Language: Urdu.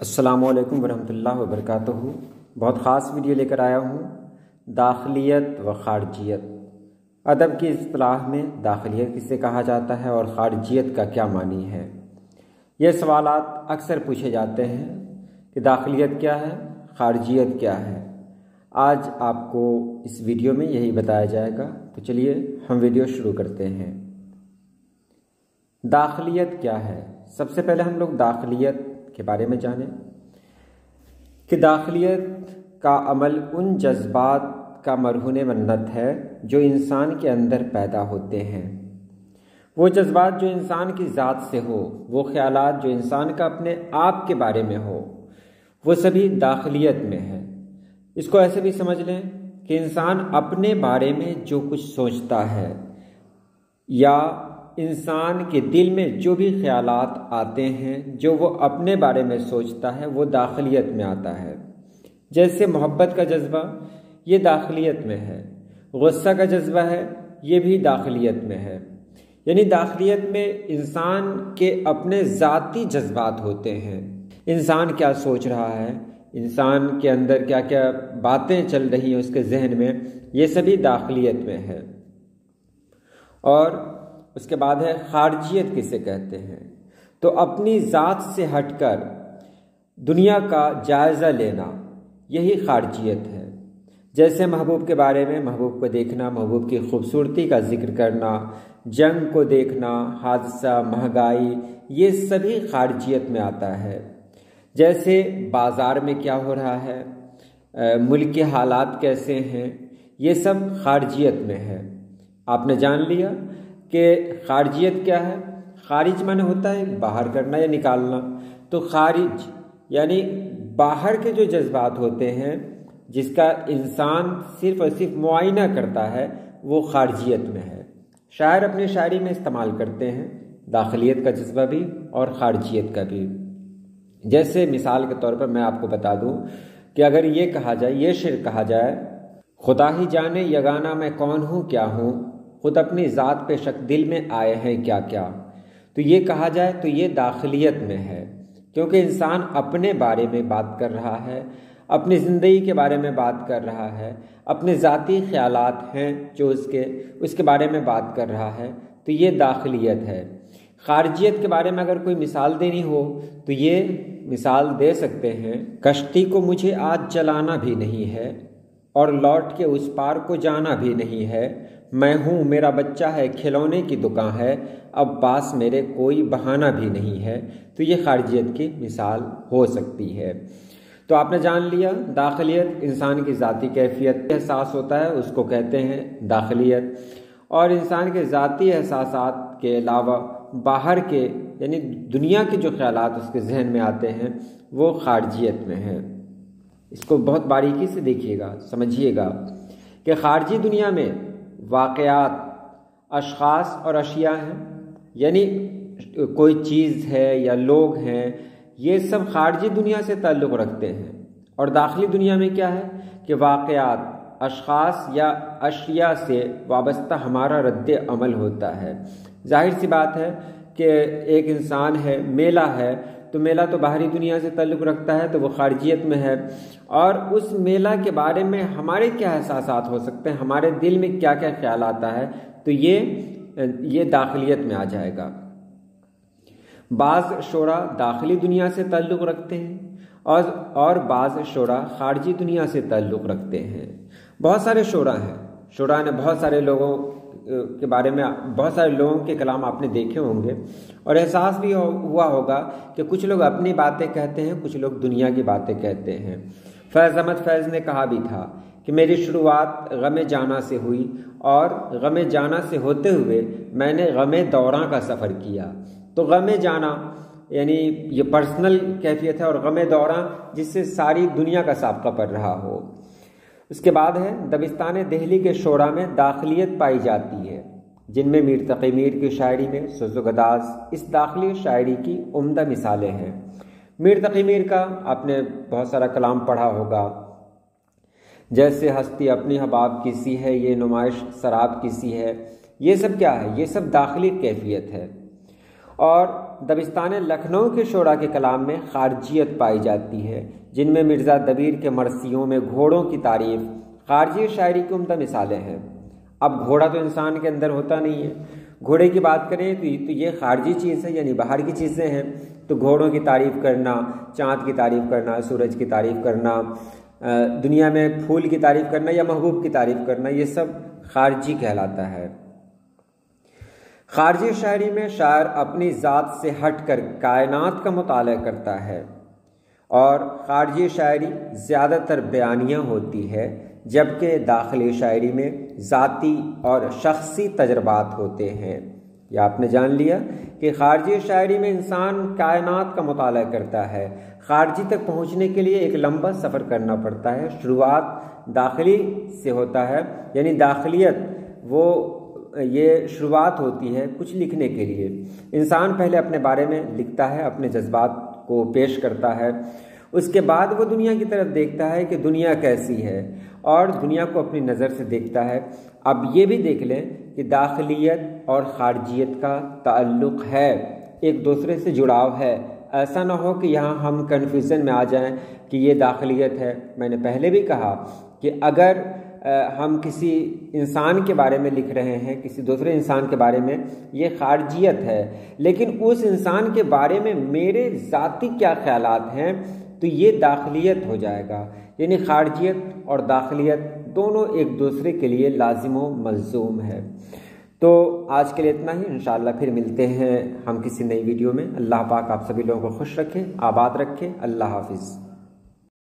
السلام علیکم ورحمۃ اللہ وبرکاتہ۔ بہت خاص ویڈیو لے کر آیا ہوں، داخلیت و خارجیت۔ ادب کی اصطلاح میں داخلیت کسے کہا جاتا ہے اور خارجیت کا کیا معنی ہے؟ یہ سوالات اکثر پوچھے جاتے ہیں کہ داخلیت کیا ہے، خارجیت کیا ہے۔ آج آپ کو اس ویڈیو میں یہی بتایا جائے گا، تو چلیے ہم ویڈیو شروع کرتے ہیں۔ داخلیت کیا ہے؟ سب سے پہلے ہم لوگ داخلیت کے بارے میں جانیں کہ داخلیت کا عمل ان جذبات کا مرہون منت ہے جو انسان کے اندر پیدا ہوتے ہیں۔ وہ جذبات جو انسان کی ذات سے ہو، وہ خیالات جو انسان کا اپنے آپ کے بارے میں ہو، وہ سبھی داخلیت میں ہے۔ اس کو ایسے بھی سمجھ لیں کہ انسان اپنے بارے میں جو کچھ سوچتا ہے یا انسان کے دل میں جو بھی خیالات آتے ہیں، جو وہ اپنے بارے میں سوچتا ہے، وہ داخلیت میں آتا ہے۔ جیسے محبت کا جذبہ، یہ داخلیت میں ہے۔ غصہ کا جذبہ ہے، یہ بھی داخلیت میں ہے۔ یعنی داخلیت میں انسان کے اپنے ذاتی جذبات ہوتے ہیں۔ انسان کیا سوچ رہا ہے، انسان کے اندر کیا کیا باتیں چل رہی ہیں اس کے ذہن میں، یہ سبھی داخلیت میں ہے۔ اور اس کے بعد ہے خارجیت کسے کہتے ہیں؟ تو اپنی ذات سے ہٹ کر دنیا کا جائزہ لینا، یہی خارجیت ہے۔ جیسے محبوب کے بارے میں محبوب کو دیکھنا، محبوب کی خوبصورتی کا ذکر کرنا، جنگ کو دیکھنا، حادثہ، مہنگائی، یہ سبھی خارجیت میں آتا ہے۔ جیسے بازار میں کیا ہو رہا ہے، ملک کے حالات کیسے ہیں، یہ سب خارجیت میں ہے۔ آپ نے جان لیا کہ خارجیت کیا ہے۔ خارج معنی ہوتا ہے باہر کرنا یا نکالنا۔ تو خارج یعنی باہر کے جو جذبات ہوتے ہیں، جس کا انسان صرف اور صرف معائنہ کرتا ہے، وہ خارجیت میں ہے۔ شاعر اپنی شاعری میں استعمال کرتے ہیں داخلیت کا جذبہ بھی اور خارجیت کا بھی۔ جیسے مثال کے طور پر میں آپ کو بتا دوں کہ اگر یہ کہا جائے، یہ شعر کہا جائے، خدا ہی جانے یگانہ میں کون ہوں کیا ہوں، خود اپنی ذات پہ شک دل میں آئے ہیں کیا کیا، تو یہ کہا جائے تو یہ داخلیت میں ہے، کیونکہ انسان اپنے بارے میں بات کر رہا ہے، اپنی زندگی کے بارے میں بات کر رہا ہے، اپنے ذاتی خیالات ہیں جو اس کے بارے میں بات کر رہا ہے، تو یہ داخلیت ہے۔ خارجیت کے بارے میں اگر کوئی مثال دینی ہو تو یہ مثال دے سکتے ہیں، کشتی کو مجھے آج چلانا بھی نہیں ہے اور لوٹ کے اس پار کو جانا بھی نہیں ہے، میں ہوں میرا بچہ ہے کھلونے کی دکان ہے، اب پاس میرے کوئی بہانہ بھی نہیں ہے، تو یہ خارجیت کی مثال ہو سکتی ہے۔ تو آپ نے جان لیا داخلیت انسان کی ذاتی کیفیت احساس ہوتا ہے، اس کو کہتے ہیں داخلیت، اور انسان کے ذاتی احساسات کے علاوہ باہر کے یعنی دنیا کے جو خیالات اس کے ذہن میں آتے ہیں، وہ خارجیت میں ہیں۔ اس کو بہت باریکی سے دیکھیے گا، سمجھیے گا کہ خارجی دنیا میں واقعات، اشخاص اور اشیاء ہیں، یعنی کوئی چیز ہے یا لوگ ہیں، یہ سب خارجی دنیا سے تعلق رکھتے ہیں۔ اور داخلی دنیا میں کیا ہے کہ واقعات، اشخاص یا اشیاء سے وابستہ ہمارا رد عمل ہوتا ہے۔ ظاہر سی بات ہے کہ ایک انسان ہے، میلہ ہے، تو میلہ تو باہری دنیا سے تعلق رکھتا ہے، تو وہ خارجیت میں ہے۔ اور اس میلہ کے بارے میں ہمارے کیا احساسات ہو سکتے ہیں، ہمارے دل میں کیا کیا خیال آتا ہے، تو یہ داخلیت میں آ جائے گا۔ بعض شعراء داخلی دنیا سے تعلق رکھتے ہیں اور بعض شعراء خارجی دنیا سے تعلق رکھتے ہیں۔ بہت سارے شعراء ہیں، شعراء نے بہت سارے لوگوں کے بارے میں بہت سارے لوگوں کے کلام آپ نے دیکھے ہوں گے، اور احساس بھی ہوا ہوگا کہ کچھ لوگ اپنی باتیں کہتے ہیں، کچھ لوگ دنیا کی باتیں کہتے ہیں۔ فیض احمد فیض نے کہا بھی تھا کہ میری شروعات غم جانا سے ہوئی، اور غم جانا سے ہوتے ہوئے میں نے غم دوراں کا سفر کیا۔ تو غم جانا یعنی یہ پرسنل کیفیت ہے، اور غم دوراں جس سے ساری دنیا کا سابقہ پڑ رہا ہو۔ اس کے بعد ہے دبستان دہلی کے شعراء میں داخلیت پائی جاتی ہے، جن میں میر تقی میر کی شاعری میں سوزوگداز اس داخلی شاعری کی عمدہ مثالیں ہیں۔ میر تقی میر کا آپ نے بہت سارا کلام پڑھا ہوگا، جیسے ہستی اپنی حباب کی سی ہے، یہ نمائش سراب کی سی ہے، یہ سب کیا ہے، یہ سب داخلی کیفیت ہے۔ اور دبستان لکھنؤ کے شعراء کے کلام میں خارجیت پائی جاتی ہے، جن میں مرزا دبیر کے مرثیوں میں گھوڑوں کی تعریف خارجی شاعری کی عمدہ مثالیں ہیں۔ اب گھوڑا تو انسان کے اندر ہوتا نہیں ہے، گھوڑے کی بات کریں تو یہ خارجی چیز ہے، یعنی باہر کی چیزیں ہیں۔ تو گھوڑوں کی تعریف کرنا، چاند کی تعریف کرنا، سورج کی تعریف کرنا، دنیا میں پھول کی تعریف کرنا یا محبوب کی تعریف کرنا، یہ سب خارجی کہلاتا ہے۔ خارجی شاعری میں شاعر اپنی ذات سے ہٹ کر کائنات کا مطالعہ کرتا ہے، اور خارجی شاعری زیادہ تر بیانیہ ہوتی ہے، جبکہ داخلی شاعری میں ذاتی اور شخصی تجربات ہوتے ہیں۔ یہ آپ نے جان لیا کہ خارجی شاعری میں انسان کائنات کا مطالعہ کرتا ہے۔ خارجی تک پہنچنے کے لیے ایک لمبا سفر کرنا پڑتا ہے۔ شروعات داخلی سے ہوتا ہے، یعنی داخلیت یہ شروعات ہوتی ہے کچھ لکھنے کے لیے۔ انسان پہلے اپنے بارے میں لکھتا ہے، اپنے جذبات کو پیش کرتا ہے، اس کے بعد وہ دنیا کی طرف دیکھتا ہے کہ دنیا کیسی ہے، اور دنیا کو اپنی نظر سے دیکھتا ہے۔ اب یہ بھی دیکھ لیں کہ داخلیت اور خارجیت کا تعلق ہے، ایک دوسرے سے جڑاؤ ہے۔ ایسا نہ ہو کہ یہاں ہم کنفیوژن میں آ جائیں کہ یہ داخلیت ہے۔ میں نے پہلے بھی کہا کہ اگر ہم کسی انسان کے بارے میں لکھ رہے ہیں، کسی دوسرے انسان کے بارے میں، یہ خارجیت ہے، لیکن اس انسان کے بارے میں میرے ذاتی کیا خیالات ہیں تو یہ داخلیت ہو جائے گا۔ یعنی خارجیت اور داخلیت دونوں ایک دوسرے کے لیے لازم و ملزوم ہے۔ تو آج کے لیے اتنا ہی، انشاءاللہ پھر ملتے ہیں ہم کسی نئی ویڈیو میں۔ اللہ پاک آپ سبھی لوگوں کو خوش رکھے، آباد رکھے۔ اللہ حافظ۔